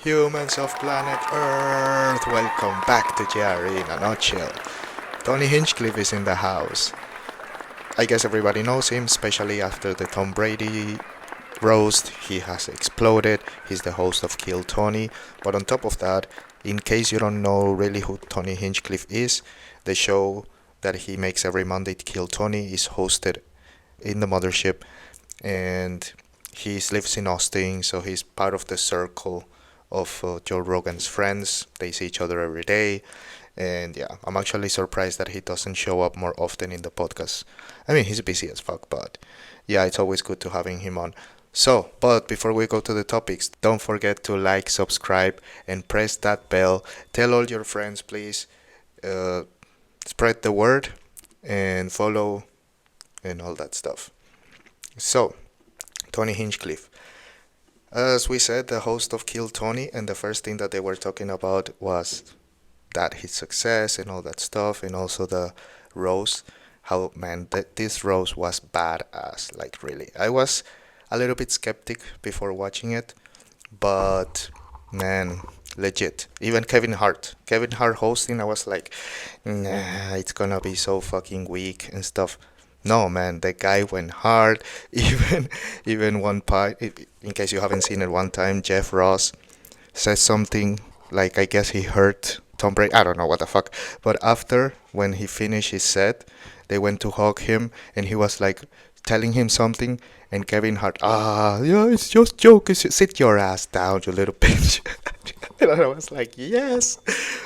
humans of planet Earth? Welcome back to JRE in a nutshell. Tony Hinchcliffe is in the house. I guess everybody knows him, especially after the Tom Brady roast. He has exploded. He's the host of Kill Tony. But on top of that, in case you don't know really who Tony Hinchcliffe is, the show that he makes every Monday, Kill Tony, is hosted in the mothership, and he lives in Austin, so he's part of the circle of Joe Rogan's friends. They see each other every day, and yeah, I'm actually surprised that he doesn't show up more often in the podcast. I mean, he's busy as fuck, but yeah, it's always good to having him on. So, but before we go to the topics, don't forget to like, subscribe, and press that bell. Tell all your friends, please. Uh, Spread the word and follow and all that stuff. So, Tony Hinchcliffe. As we said, the host of Kill Tony, and the first thing that they were talking about was that his success and all that stuff, and also the roast. How, man, this roast was badass. Like, really. I was a little bit skeptic before watching it, but man, legit. Even Kevin Hart hosting, I was like, nah, it's gonna be so fucking weak and stuff. No, man, the guy went hard. Even one part, in case you haven't seen it, one time Jeff Ross says something like, I guess he hurt Tom Brady. I don't know what the fuck. But after, when he finished his set, they went to hug him, and he was like telling him something, and Kevin Hart, yeah, it's just joke. Sit your ass down, you little bitch. And I was like, yes.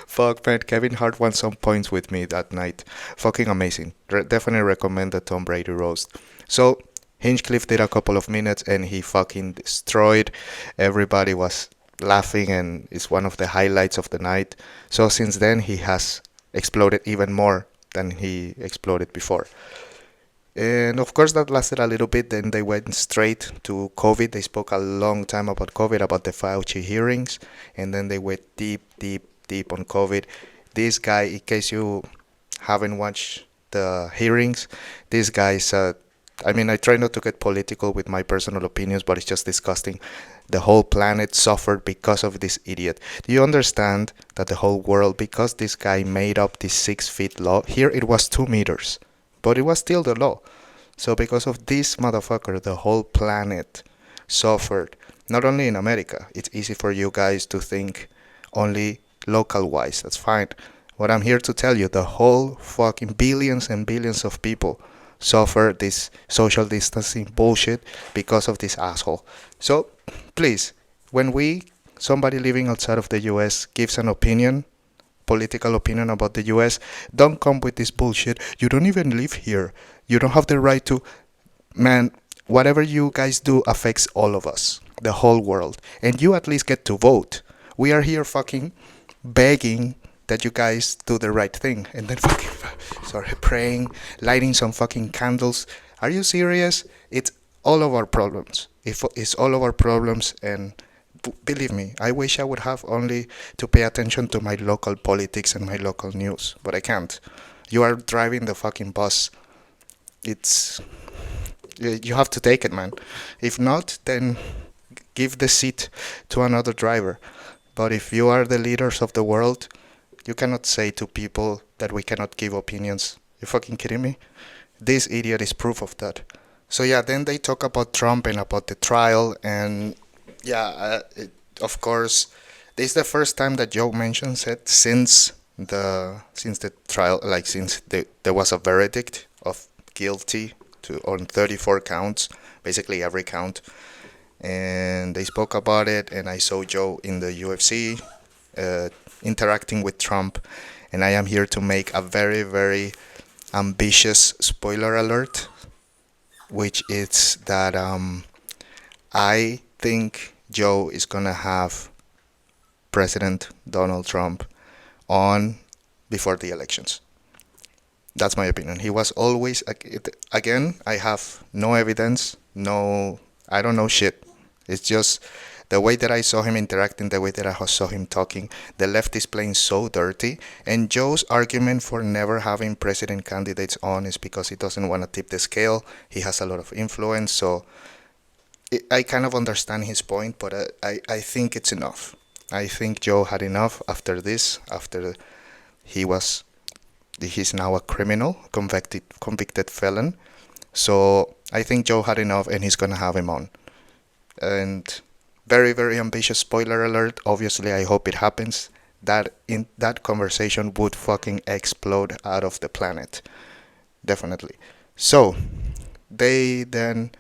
Fuck, man, Kevin Hart won some points with me that night. Fucking amazing. Definitely recommend the Tom Brady roast. So, Hinchcliffe did a couple of minutes, and he fucking destroyed. Everybody was laughing, and it's one of the highlights of the night. So since then, he has exploded even more than he exploded before. And of course, that lasted a little bit. Then they went straight to COVID. They spoke a long time about COVID, about the Fauci hearings, and then they went deep, deep, deep on COVID. This guy, in case you haven't watched the hearings, this guy said, I mean, I try not to get political with my personal opinions, but it's just disgusting. The whole planet suffered because of this idiot. Do you understand that the whole world, because this guy made up this 6 feet law, here it was 2 meters, but it was still the law. So because of this motherfucker, the whole planet suffered. Not only in America. It's easy for you guys to think only local wise. That's fine. What I'm here to tell you, the whole fucking billions and billions of people suffer this social distancing bullshit because of this asshole. So please, when somebody living outside of the US gives an opinion, political opinion about the US, don't come with this bullshit. You don't even live here. You don't have the right to. Man, whatever you guys do affects all of us, the whole world. And you at least get to vote. We are here fucking begging that you guys do the right thing. And then fucking, praying, lighting some fucking candles. Are you serious? It's all of our problems. It's all of our problems, and believe me, I wish I would have only to pay attention to my local politics and my local news, but I can't. You are driving the fucking bus. You have to take it, man. If not, then give the seat to another driver. But if you are the leaders of the world, you cannot say to people that we cannot give opinions. You fucking kidding me? This idiot is proof of that. So yeah, then they talk about Trump and about the trial, and yeah, of course, this is the first time that Joe mentions it since the trial, like since there was a verdict of guilty on 34 counts, basically every count, and they spoke about it. And I saw Joe in the UFC interacting with Trump, and I am here to make a very, very ambitious spoiler alert, which is that I think Joe is gonna have President Donald Trump on before the elections. That's my opinion. He was always, again, I have no evidence, I don't know shit. It's just the way that I saw him interacting, the way that I saw him talking. The left is playing so dirty. And Joe's argument for never having president candidates on is because he doesn't want to tip the scale. He has a lot of influence, so I kind of understand his point, but I think it's enough. I think Joe had enough after this. After he was, he's now a criminal, convicted felon. So I think Joe had enough, and he's gonna have him on. And very, very ambitious. Spoiler alert. Obviously, I hope it happens. That conversation would fucking explode out of the planet. Definitely. So they then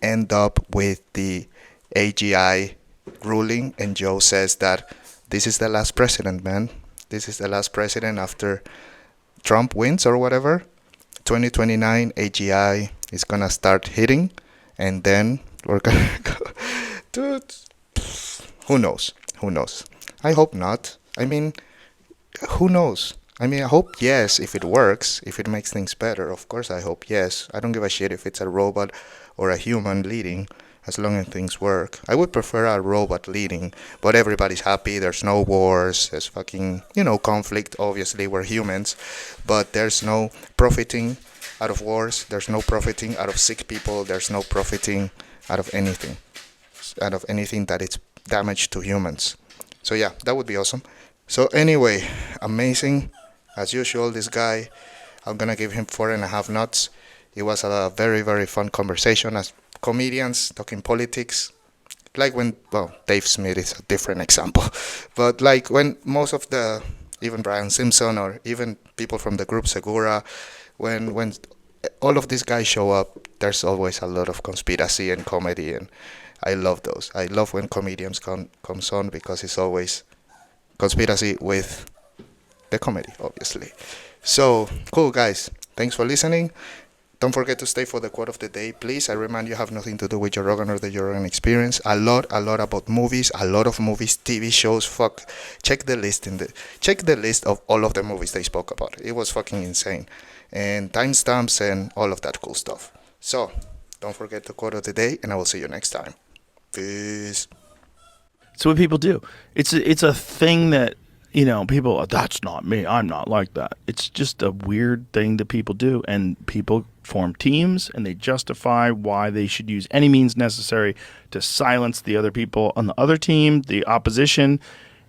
end up with the AGI ruling, and Joe says that this is the last president, man. This is the last president after Trump wins or whatever. 2029 AGI is gonna start hitting, and then we're gonna go. Dude, who knows? Who knows? I hope not. I mean, who knows? I mean, I hope yes if it works, if it makes things better. Of course, I hope yes. I don't give a shit if it's a robot or a human leading, as long as things work. I would prefer a robot leading, but everybody's happy. There's no wars. There's fucking, conflict. Obviously, we're humans, but there's no profiting out of wars. There's no profiting out of sick people. There's no profiting out of anything. Out of anything that it's damage to humans. So yeah, that would be awesome. So anyway, amazing. As usual, this guy, I'm gonna give him 4.5 nuts. It was a very, very fun conversation as comedians talking politics. Like when, well, Dave Smith is a different example, but like when most of even Brian Simpson or even people from the group Segura, when all of these guys show up, there's always a lot of conspiracy and comedy, and I love those. I love when comedians comes on because it's always conspiracy with the comedy, obviously. So, cool, guys. Thanks for listening. Don't forget to stay for the quote of the day, please. I remind you, have nothing to do with Joe Rogan or the Joe Rogan Experience. A lot about movies, a lot of movies, TV shows. Fuck, check the list of all of the movies they spoke about. It was fucking insane, and timestamps and all of that cool stuff. So, don't forget the quote of the day, and I will see you next time. Peace. It's what people do. It's a thing that, people, that's not me. I'm not like that. It's just a weird thing that people do, and people form teams, and they justify why they should use any means necessary to silence the other people on the other team, the opposition,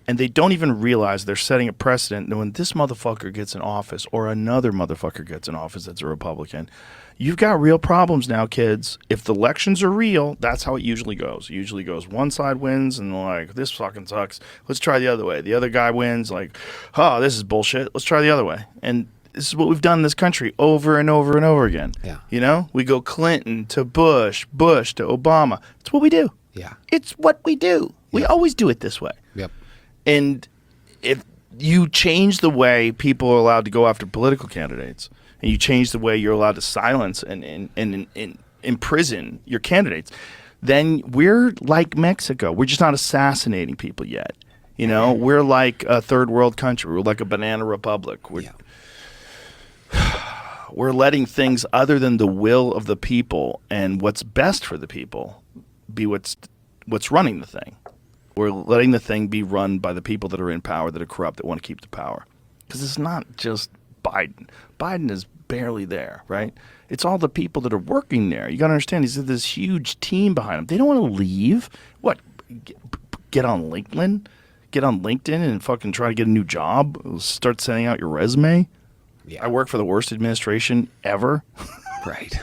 and they don't even realize they're setting a precedent that when this motherfucker gets in office or another motherfucker gets in office that's a Republican, you've got real problems now, kids. If the elections are real, that's how it usually goes. It usually goes one side wins and like, this fucking sucks. Let's try the other way. The other guy wins like, oh, this is bullshit. Let's try the other way. And this is what we've done in this country over and over and over again. Yeah. We go Clinton to Bush, Bush to Obama. It's what we do. Yeah. It's what we do. We always do it this way. Yep. And if you change the way people are allowed to go after political candidates, and you change the way you're allowed to silence and imprison your candidates, then we're like Mexico. We're just not assassinating people yet. We're like a third world country. We're like a banana republic. We're letting things other than the will of the people and what's best for the people be what's running the thing. We're letting the thing be run by the people that are in power, that are corrupt, that want to keep the power. Because it's not just Biden. Biden is barely there, right? It's all the people that are working there. You got to understand, there's this huge team behind them. They don't want to leave. What? Get on LinkedIn? Get on LinkedIn and fucking try to get a new job? Start sending out your resume? Yeah. I work for the worst administration ever. Right.